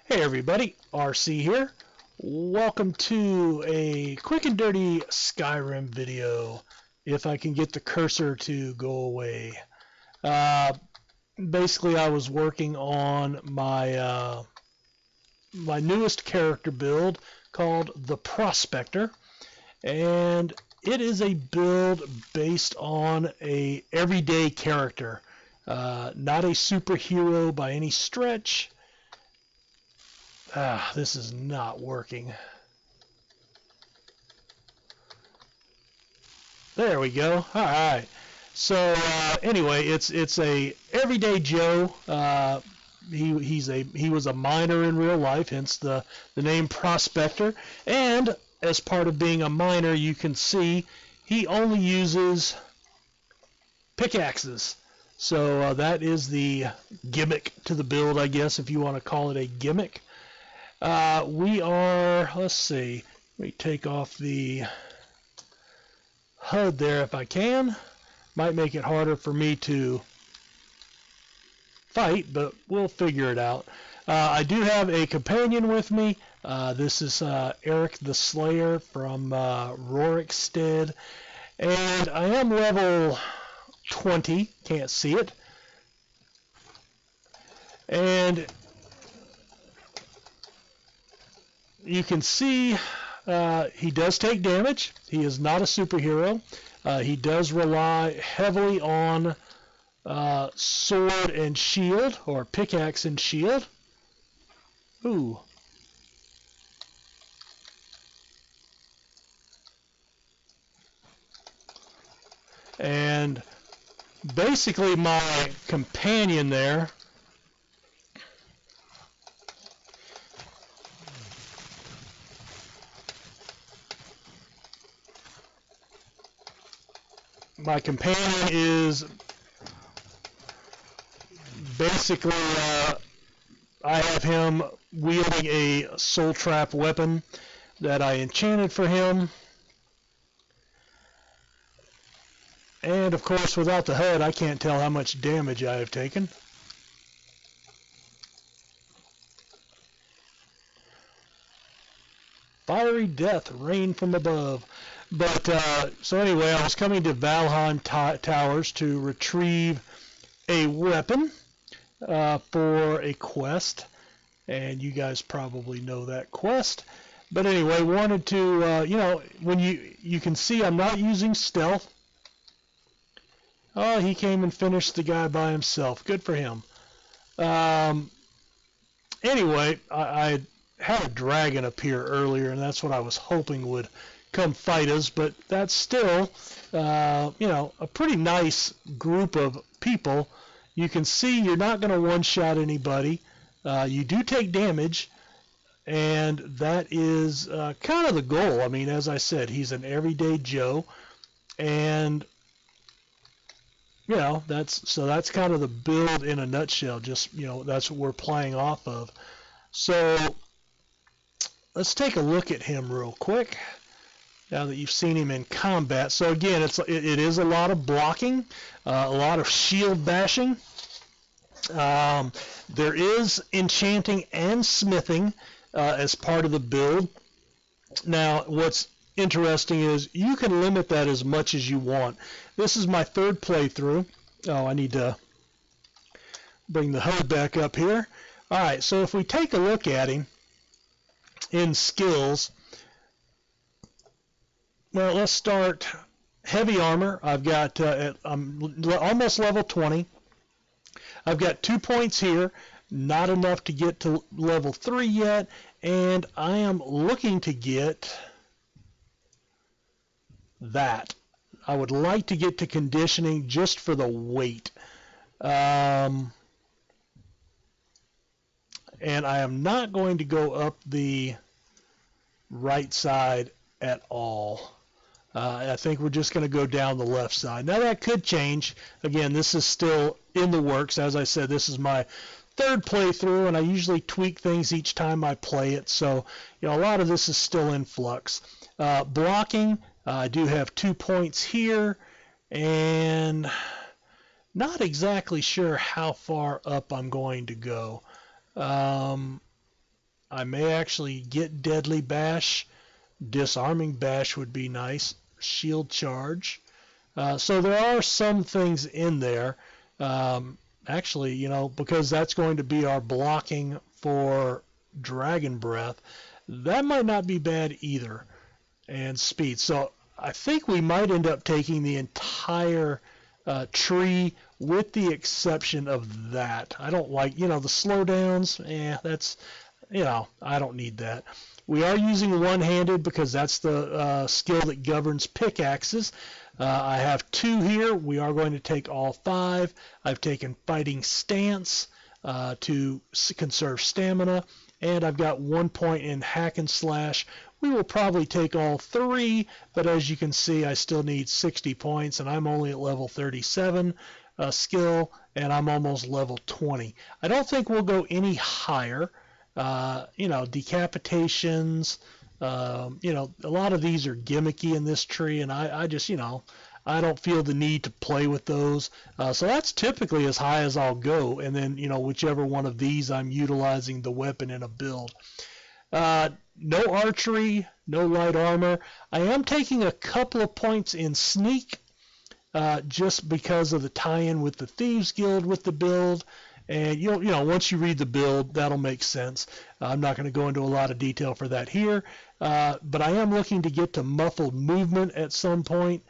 Hey everybody, RC here. Welcome to a quick and dirty Skyrim video. If I can get the cursor to go away. Basically, I was working on my my newest character build called the Prospector, and it is a build based on a everyday character, not a superhero by any stretch. This is not working. There we go. All right. So anyway, it's a everyday Joe. He was a miner in real life, hence the name Prospector. And as part of being a miner, you can see he only uses pickaxes. So that is the gimmick to the build, I guess, if you want to call it a gimmick. Let's see, let me take off the HUD there if I can. Might make it harder for me to fight, but we'll figure it out. I do have a companion with me. This is Eric the Slayer from Rorikstead, and I am level 20, can't see it. And you can see he does take damage. He is not a superhero. He does rely heavily on sword and shield, or pickaxe and shield. Ooh. And basically my companion there is basically, I have him wielding a soul trap weapon that I enchanted for him. And of course, without the HUD, I can't tell how much damage I have taken. Fiery death rain from above. But, so anyway, I was coming to Valheim Towers to retrieve a weapon for a quest. And you guys probably know that quest. But anyway, wanted to, you know, when you can see I'm not using stealth. Oh, he came and finished the guy by himself. Good for him. Anyway, I had a dragon appear earlier, and that's what I was hoping would come fight us, but that's still, you know, a pretty nice group of people. You can see you're not going to one-shot anybody. You do take damage, and that is kind of the goal. I mean, as I said, he's an everyday Joe, and you know, that's kind of the build in a nutshell. Just, you know, that's what we're playing off of. So let's take a look at him real quick now that you've seen him in combat. So again, it is a lot of blocking, a lot of shield bashing. There is enchanting and smithing as part of the build. Now, what's interesting is you can limit that as much as you want. This is my third playthrough. Oh, I need to bring the HUD back up here. All right, so if we take a look at him in skills, well, let's start heavy armor. I've got I'm almost level 20. I've got 2 points here, not enough to get to level 3 yet, and I am looking to get that. I would like to get to conditioning just for the weight. And I am not going to go up the right side at all. I think we're just going to go down the left side. Now that could change. Again, this is still in the works. As I said, this is my third playthrough, and I usually tweak things each time I play it. So, you know, a lot of this is still in flux. Blocking, I do have 2 points here, and not exactly sure how far up I'm going to go. I may actually get Deadly Bash. Disarming Bash would be nice. Shield Charge. So there are some things in there. Actually, because that's going to be our blocking for Dragon Breath, that might not be bad either. And speed. So I think we might end up taking the entire tree with the exception of that. I don't like, the slowdowns. That's, I don't need that. We are using one-handed because that's the skill that governs pickaxes. I have 2 here. We are going to take all 5. I've taken Fighting Stance to conserve stamina, and I've got 1 point in Hack and Slash. We will probably take all 3, but as you can see, I still need 60 points, and I'm only at level 37 skill, and I'm almost level 20. I don't think we'll go any higher. Decapitations, a lot of these are gimmicky in this tree, and I just, I don't feel the need to play with those. So that's typically as high as I'll go, and then, whichever one of these I'm utilizing the weapon in a build. No archery, no light armor. I am taking a couple of points in sneak, just because of the tie-in with the Thieves Guild with the build. And once you read the build, that'll make sense. I'm not going to go into a lot of detail for that here, but I am looking to get to muffled movement at some point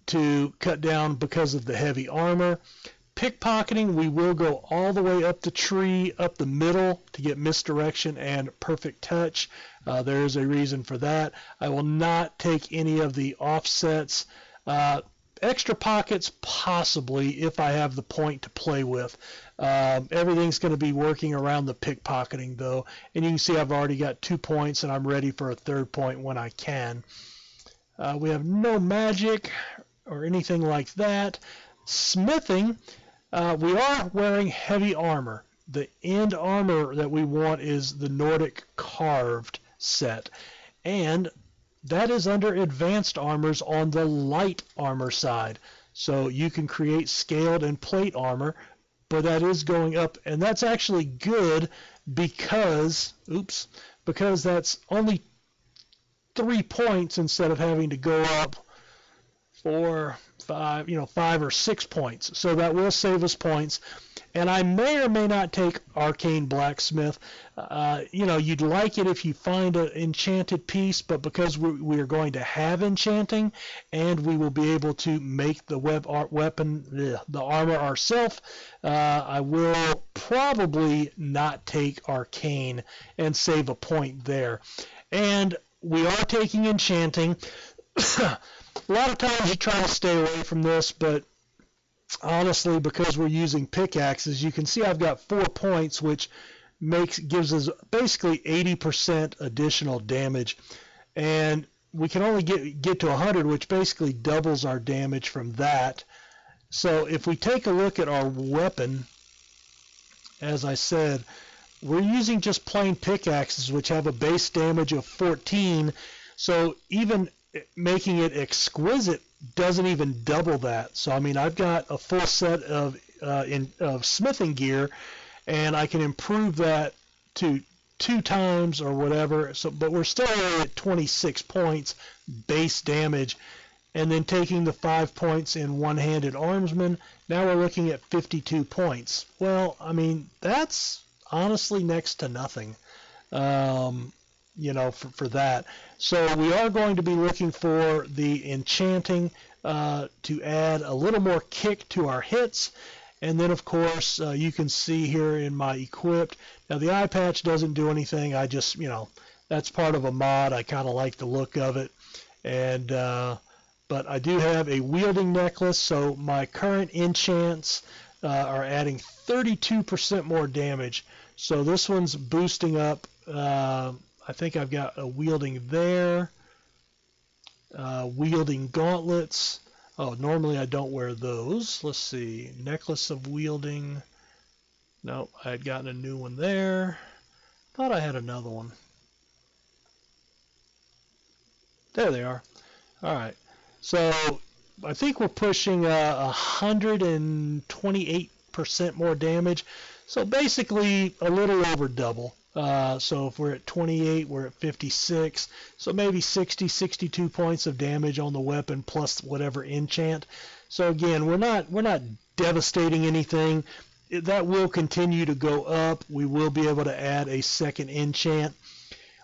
to cut down because of the heavy armor. Pickpocketing, we will go all the way up the tree, up the middle to get misdirection and perfect touch. There is a reason for that. I will not take any of the offsets. Extra pockets, possibly, if I have the point to play with. Everything's going to be working around the pickpocketing, though. And you can see I've already got 2 points, and I'm ready for a 3rd point when I can. We have no magic or anything like that. Smithing, we are wearing heavy armor. The end armor that we want is the Nordic Carved set. And that is under advanced armors on the light armor side. So you can create scaled and plate armor, but that is going up, and that's actually good because that's only 3 points instead of having to go up 4, 5, 5 or 6 points. So that will save us points. And I may or may not take Arcane Blacksmith. You'd like it if you find an enchanted piece, but because we are going to have enchanting, and we will be able to make the the armor ourselves, I will probably not take Arcane and save a point there. And we are taking enchanting. A lot of times you try to stay away from this, but honestly, because we're using pickaxes, you can see I've got 4 points, which gives us basically 80% additional damage, and we can only get to 100, which basically doubles our damage from that. So if we take a look at our weapon, as I said, we're using just plain pickaxes, which have a base damage of 14, so even making it exquisite doesn't even double that. So I mean, I've got a full set of smithing gear, and I can improve that to 2 times or whatever. So, but we're still only at 26 points base damage, and then taking the 5 points in one-handed armsman, now we're looking at 52 points. Well, I mean, that's honestly next to nothing. For that. So we are going to be looking for the enchanting to add a little more kick to our hits. And then, of course, you can see here in my equipped. Now, the eye patch doesn't do anything. I just, that's part of a mod. I kind of like the look of it. And but I do have a wielding necklace, so my current enchants are adding 32% more damage. So this one's boosting up. I think I've got a wielding there, wielding gauntlets. Oh, normally I don't wear those. Let's see, necklace of wielding. Nope, I had gotten a new one there. Thought I had another one. There they are. All right, so I think we're pushing 128% more damage. So basically a little over double. So if we're at 28, we're at 56. So maybe 60, 62 points of damage on the weapon plus whatever enchant. So again, we're not devastating anything. That will continue to go up. We will be able to add a second enchant.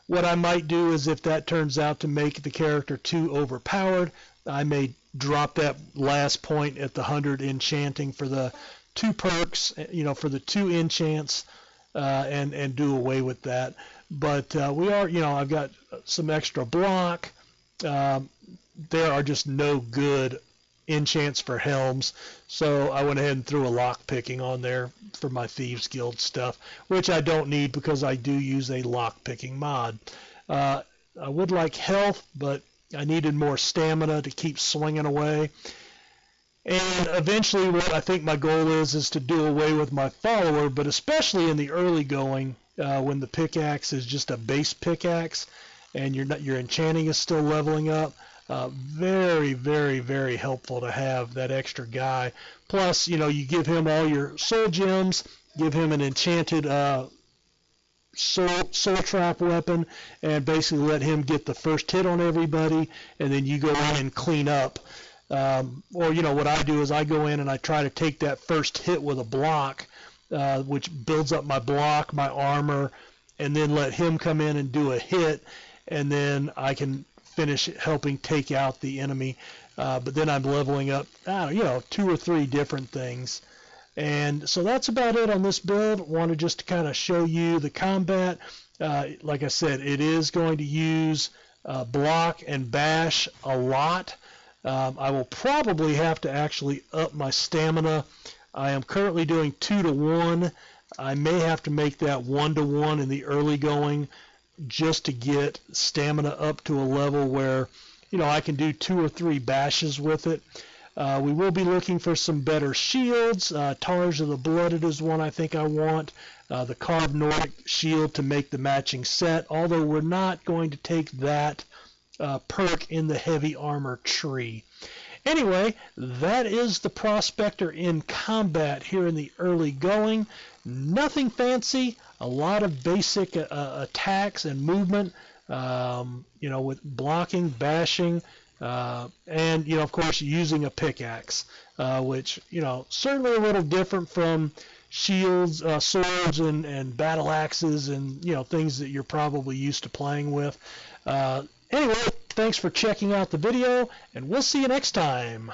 What I might do is, if that turns out to make the character too overpowered, I may drop that last point at the 100 enchanting for the 2 perks, for the 2 enchants, and do away with that. But we are, I've got some extra block. There are just no good enchants for helms, so I went ahead and threw a lock picking on there for my Thieves Guild stuff, which I don't need because I do use a lock picking mod. I would like health, but I needed more stamina to keep swinging away. And eventually what I think my goal is to do away with my follower, but especially in the early going, when the pickaxe is just a base pickaxe and your enchanting is still leveling up. Very, very, very helpful to have that extra guy. Plus, you give him all your soul gems, give him an enchanted soul trap weapon, and basically let him get the first hit on everybody, and then you go in and clean up. Or what I do is I go in and I try to take that first hit with a block, which builds up my block, my armor, and then let him come in and do a hit, and then I can finish helping take out the enemy. But then I'm leveling up, 2 or 3 different things. And so that's about it on this build. Wanted just to kind of show you the combat. Like I said, it is going to use block and bash a lot. I will probably have to actually up my stamina. I am currently doing 2 to 1. I may have to make that 1 to 1 in the early going, just to get stamina up to a level where, I can do 2 or 3 bashes with it. We will be looking for some better shields. Tars of the Blooded is one I think I want. The Carved Nordic shield to make the matching set, although we're not going to take that perk in the heavy armor tree. Anyway, that is the Prospector in combat here in the early going. Nothing fancy, a lot of basic attacks and movement, with blocking, bashing, and, of course, using a pickaxe, which, certainly a little different from shields, swords, and battle axes and, things that you're probably used to playing with. Anyway, thanks for checking out the video, and we'll see you next time.